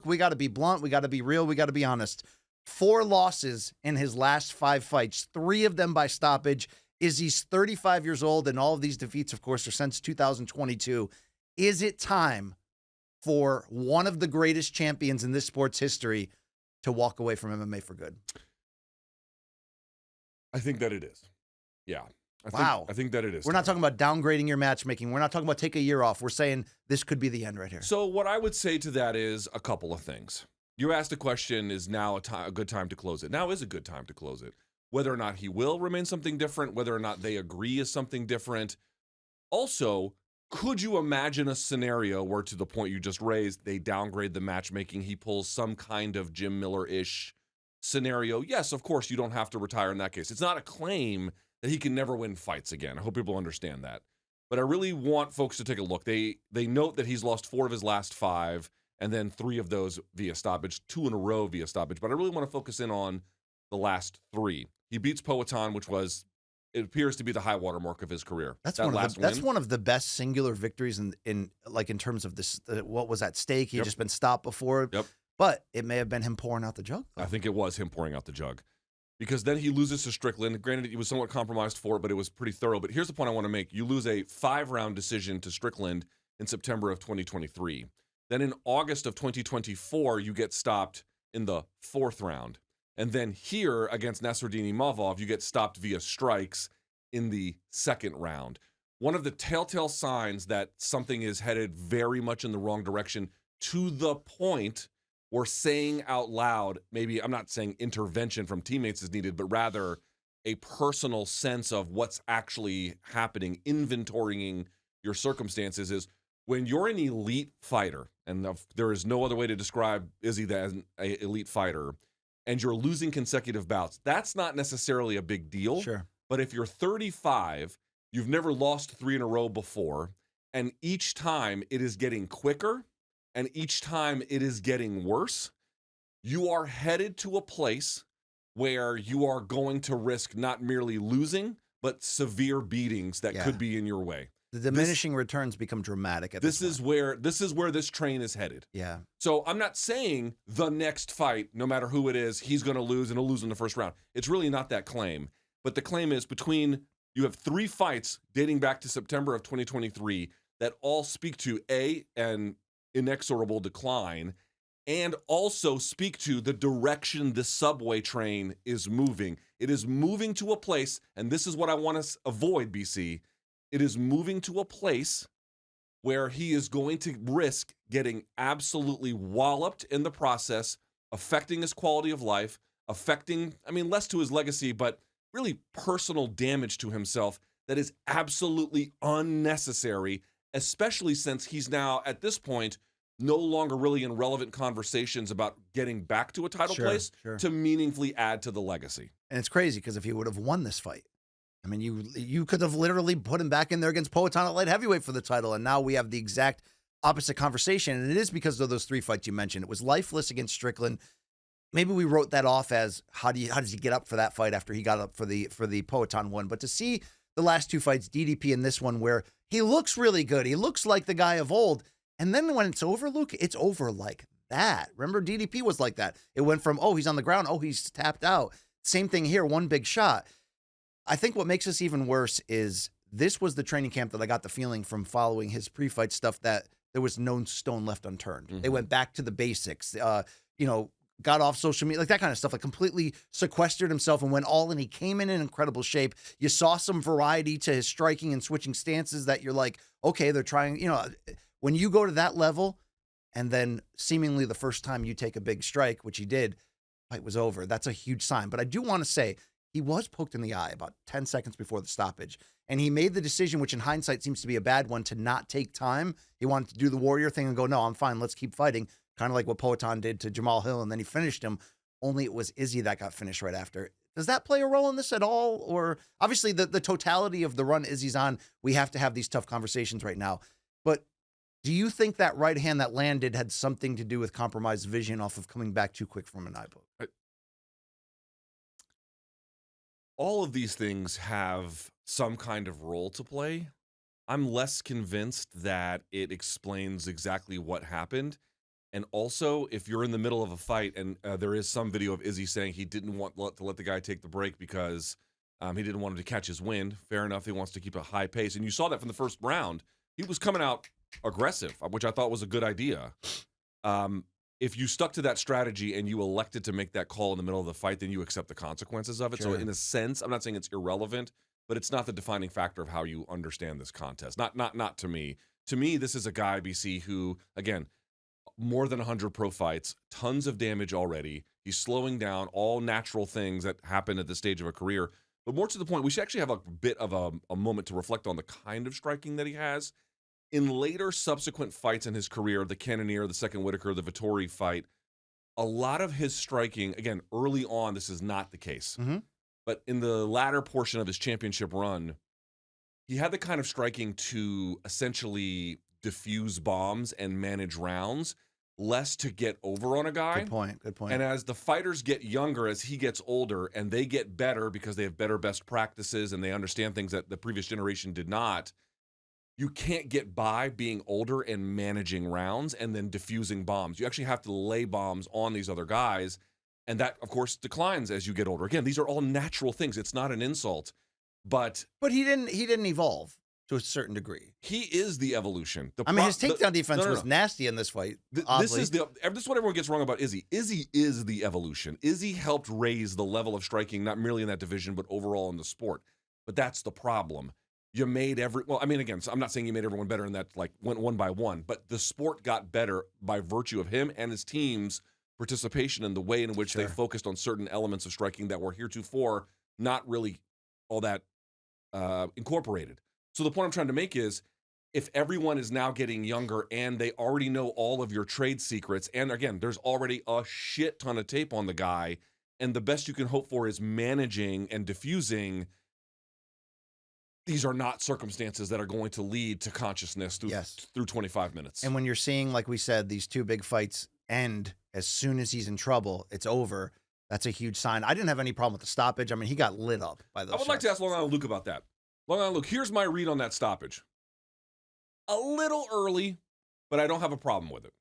we got to be blunt. We got to be real. We got to be honest. 4 losses in his last 5 fights, 3 of them by stoppage. Izzy's 35 years old, and all of these defeats, of course, are since 2022. Is it time for one of the greatest champions in this sport's history to walk away from MMA for good? I think that it is. Yeah. I think that it is. We're not talking about downgrading your matchmaking. We're not talking about take a year off. We're saying this could be the end right here. So what I would say to that is a couple of things. You asked a question, is now a good time to close it? Now is a good time to close it. Whether or not he will remain something different, whether or not they agree is something different. Also, could you imagine a scenario where, to the point you just raised, they downgrade the matchmaking, he pulls some kind of Jim Miller-ish scenario? Yes, of course, you don't have to retire in that case. It's not a claim that he can never win fights again. I hope people understand that. But I really want folks to take a look. They note that he's lost 4 of his last 5, and then 3 of those via stoppage, 2 in a row via stoppage. But I really want to focus in on the last 3. He beats Poatan, which was, it appears to be the high watermark of his career. That's one of the best singular victories in terms of this. What was at stake? He had just been stopped before. Yep. But it may have been him pouring out the jug, though. I think it was him pouring out the jug. Because then he loses to Strickland. Granted, he was somewhat compromised for it, but it was pretty thorough. But here's the point I want to make. You lose a 5-round decision to Strickland in September of 2023. Then in August of 2024, you get stopped in the 4th round. And then here against Nassourdine Imavov, you get stopped via strikes in the 2nd round. One of the telltale signs that something is headed very much in the wrong direction, to the point where saying out loud, maybe I'm not saying intervention from teammates is needed, but rather a personal sense of what's actually happening, inventorying your circumstances, is when you're an elite fighter, and there is no other way to describe Izzy than an elite fighter, and you're losing consecutive bouts, that's not necessarily a big deal. Sure. But if you're 35, you've never lost 3 in a row before, and each time it is getting quicker, and each time it is getting worse, you are headed to a place where you are going to risk not merely losing, but severe beatings that could be in your way. The diminishing returns become dramatic at this point. This is where this train is headed. Yeah. So I'm not saying the next fight, no matter who it is, he's going to lose and he'll lose in the 1st round. It's really not that claim. But the claim is you have 3 fights dating back to September of 2023 that all speak to an inexorable decline, and also speak to the direction the subway train is moving. It is moving to a place, and this is what I want to avoid, BC. It is moving to a place where he is going to risk getting absolutely walloped in the process, affecting his quality of life, affecting, less to his legacy, but really personal damage to himself that is absolutely unnecessary, especially since he's now, at this point, no longer really in relevant conversations about getting back to a title place to meaningfully add to the legacy. And it's crazy because if he would have won this fight, you could have literally put him back in there against Poatan at light heavyweight for the title, and now we have the exact opposite conversation, and it is because of those 3 fights you mentioned. It was lifeless against Strickland. Maybe we wrote that off as how does he get up for that fight after he got up for the Poatan one, but to see the last 2 fights, DDP and this one, where he looks really good, he looks like the guy of old, and then when it's over, Luke, it's over like that. Remember, DDP was like that. It went from, he's on the ground, he's tapped out. Same thing here, 1 big shot. I think what makes this even worse is this was the training camp that I got the feeling from following his pre-fight stuff that there was no stone left unturned. Mm-hmm. They went back to the basics, got off social media, like that kind of stuff, like completely sequestered himself and went all in. He came in incredible shape. You saw some variety to his striking and switching stances that you're like, okay, they're trying, when you go to that level and then seemingly the first time you take a big strike, which he did, fight was over. That's a huge sign. But I do want to say he was poked in the eye about 10 seconds before the stoppage. And he made the decision, which in hindsight seems to be a bad one, to not take time. He wanted to do the warrior thing and go, no, I'm fine. Let's keep fighting. Kind of like what Poatan did to Jamal Hill. And then he finished him. Only it was Izzy that got finished right after. Does that play a role in this at all? Or obviously the totality of the run Izzy's on, we have to have these tough conversations right now. But do you think that right hand that landed had something to do with compromised vision off of coming back too quick from an eye poke? All of these things have some kind of role to play. I'm less convinced that it explains exactly what happened. And also, if you're in the middle of a fight, and there is some video of Izzy saying he didn't want to let the guy take the break because he didn't want him to catch his wind. Fair enough. He wants to keep a high pace. And you saw that from the first round. He was coming out aggressive, which I thought was a good idea. If you stuck to that strategy and you elected to make that call in the middle of the fight, then you accept the consequences of it. Sure. So in a sense, I'm not saying it's irrelevant, but it's not the defining factor of how you understand this contest. Not to me. To me, this is a guy, BC, who, again, more than 100 pro fights, tons of damage already. He's slowing down, all natural things that happen at this stage of a career. But more to the point, we should actually have a bit of a moment to reflect on the kind of striking that he has. In later subsequent fights in his career, the Cannonier, the second Whitaker, the Vettori fight, a lot of his striking, again, early on, this is not the case. But in the latter portion of his championship run, he had the kind of striking to essentially diffuse bombs and manage rounds, less to get over on a guy. Good point. Good point. And as the fighters get younger, as he gets older, and they get better because they have better best practices and they understand things that the previous generation did not, you can't get by being older and managing rounds and then diffusing bombs. You actually have to lay bombs on these other guys. And that, of course, declines as you get older. Again, these are all natural things. It's not an insult. But he didn't evolve to a certain degree. He is the evolution. I mean, his takedown defense was nasty in this fight. This is what everyone gets wrong about Izzy. Izzy is the evolution. Izzy helped raise the level of striking, not merely in that division, but overall in the sport. But that's the problem. You made again, so I'm not saying you made everyone better in that, like, went one by one, but the sport got better by virtue of him and his team's participation in the way in which they focused on certain elements of striking that were heretofore not really all that incorporated. So the point I'm trying to make is, if everyone is now getting younger and they already know all of your trade secrets, and again, there's already a shit ton of tape on the guy, and the best you can hope for is managing and diffusing, these are not circumstances that are going to lead to consciousness through 25 minutes. And when you're seeing, like we said, these two big fights end as soon as he's in trouble, it's over. That's a huge sign. I didn't have any problem with the stoppage. I mean, he got lit up by those. I would like to ask Long Island Luke about that. Long Island Luke, here's my read on that stoppage. A little early, but I don't have a problem with it.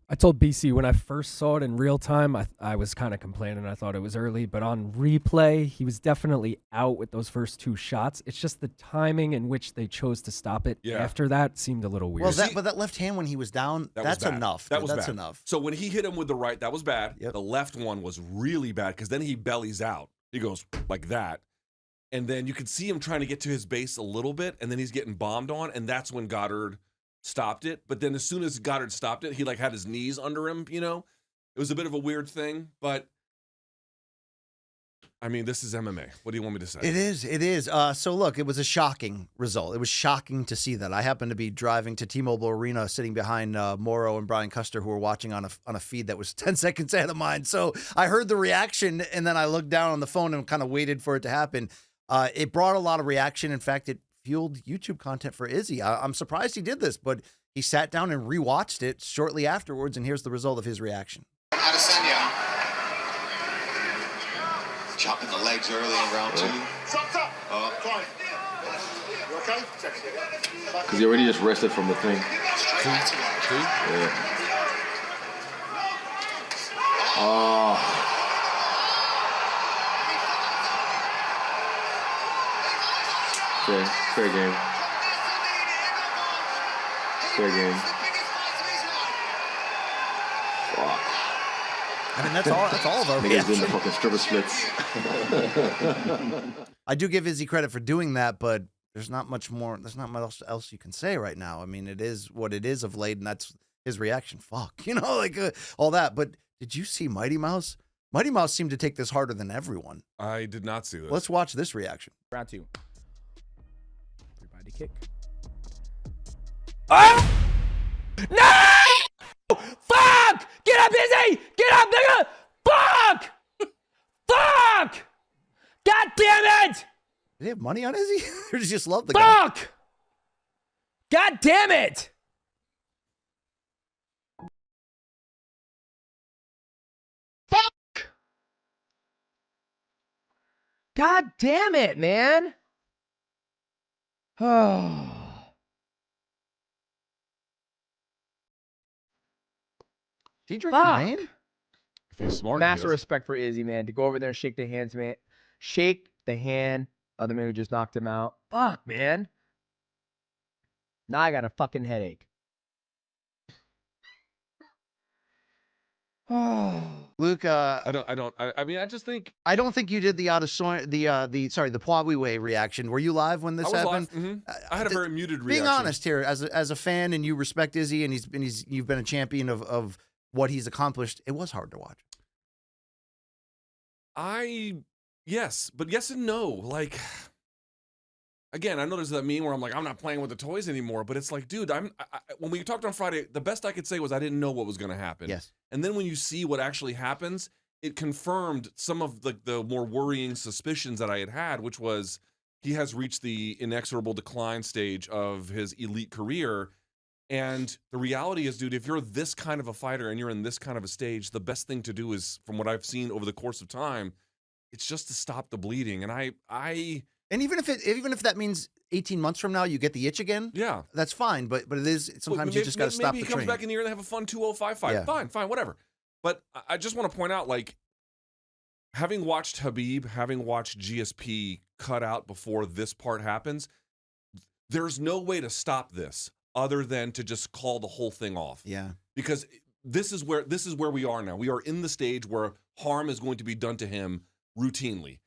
I told BC when I first saw it in real time, I was kind of complaining. I thought it was early, but on replay, he was definitely out with those first two shots. It's just the timing in which they chose to stop it after that seemed a little weird. Well, but that left hand when he was down, that's enough. That's enough. So when he hit him with the right, that was bad. Yep. The left one was really bad because then he bellies out. He goes like that. And then you could see him trying to get to his base a little bit, and then he's getting bombed on, and that's when Goddard stopped it. But then as soon as Goddard stopped it, he like had his knees under him, you know? It was a bit of a weird thing, but I mean, this is MMA. What do you want me to say? It is. So look, it was a shocking result. It was shocking to see that. I happened to be driving to T-Mobile Arena, sitting behind Morrow and Brian Custer, who were watching on a feed that was 10 seconds ahead of mine. So I heard the reaction, and then I looked down on the phone and kind of waited for it to happen. It brought a lot of reaction. In fact, it fueled YouTube content for Izzy. I'm surprised he did this, but he sat down and rewatched it shortly afterwards, and here's the result of his reaction. Adesanya chopping the legs early in round two. Fine. You okay? Because he already just rested from the thing. Two? Yeah. Oh. Fair game. Fair game. Fuck. I mean, that's all of our Niggas doing the reaction. fucking stripper splits. I do give Izzy credit for doing that, but there's not much more. There's not much else you can say right now. I mean, it is what it is of late, and that's his reaction. Fuck, like all that. But did you see Mighty Mouse? Mighty Mouse seemed to take this harder than everyone. I did not see this. Let's watch this reaction. Round two. Everybody kick. Oh! No! Fuck! Get up, Izzy! Get up, nigga! Fuck! Fuck! God damn it! Did he have money on Izzy? Or did he just love the guy? Fuck! God damn it! Fuck! God damn it, man! Oh. he drinking Fuck. rain? If he's smart, Massive respect for Izzy, man. To go over there and shake the hands, man. Shake the hand of the man who just knocked him out. Fuck, man. Now I got a fucking headache. Luke, I mean, I just think I don't think you did the the Poirier reaction. Were you live when this I was happened? live. I had a very muted reaction. Being honest here, as a fan, and you respect Izzy, and you've been a champion of what he's accomplished. It was hard to watch. Yes, but yes and no. Like, again, I know there's that meme where I'm like, I'm not playing with the toys anymore. But it's like, dude, when we talked on Friday, the best I could say was I didn't know what was going to happen. Yes. And then when you see what actually happens, it confirmed some of the more worrying suspicions that I had, which was he has reached the inexorable decline stage of his elite career. And the reality is, dude, if you're this kind of a fighter and you're in this kind of a stage, the best thing to do is, from what I've seen over the course of time, it's just to stop the bleeding. And And even if that means 18 months from now you get the itch again, yeah, that's fine. But it is sometimes you just got to stop the maybe he comes train. back in the year and they have a fun 205 fight. Yeah. Fine, whatever. But I just want to point out, like, having watched Khabib, having watched GSP cut out before this part happens, there's no way to stop this other than to just call the whole thing off. Yeah. Because this is where we are now. We are in the stage where harm is going to be done to him routinely.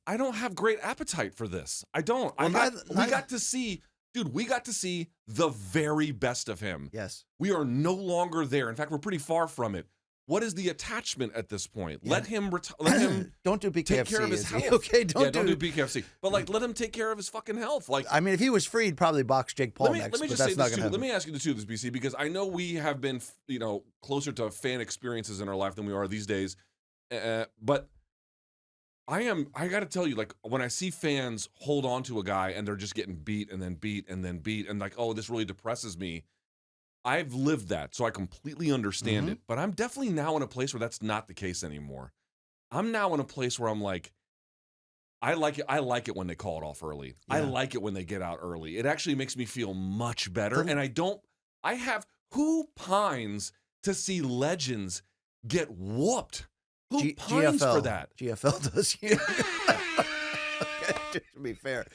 I don't have great appetite for this. I don't. Well, we got to see the very best of him. Yes. We are no longer there. In fact, we're pretty far from it. What is the attachment at this point? Yeah. Let him don't do BKFC. take care of his Izzy. health. Okay, don't do BKFC. But like, let him take care of his fucking health. Like, I mean, if he was free, he'd probably box Jake Paul next. Let me but just that's say not this gonna too. happen. Let me ask you the two of this, BC, because I know we have been, closer to fan experiences in our life than we are these days. But I got to tell you, like, when I see fans hold on to a guy and they're just getting beat and then beat and then beat and like, oh, this really depresses me. I've lived that, so I completely understand it. But I'm definitely now in a place where that's not the case anymore. I'm now in a place where I'm like, I like it when they call it off early. Yeah. I like it when they get out early. It actually makes me feel much better. And who pines to see legends get whooped? Who pines for that? GFL does. Yeah. To be fair.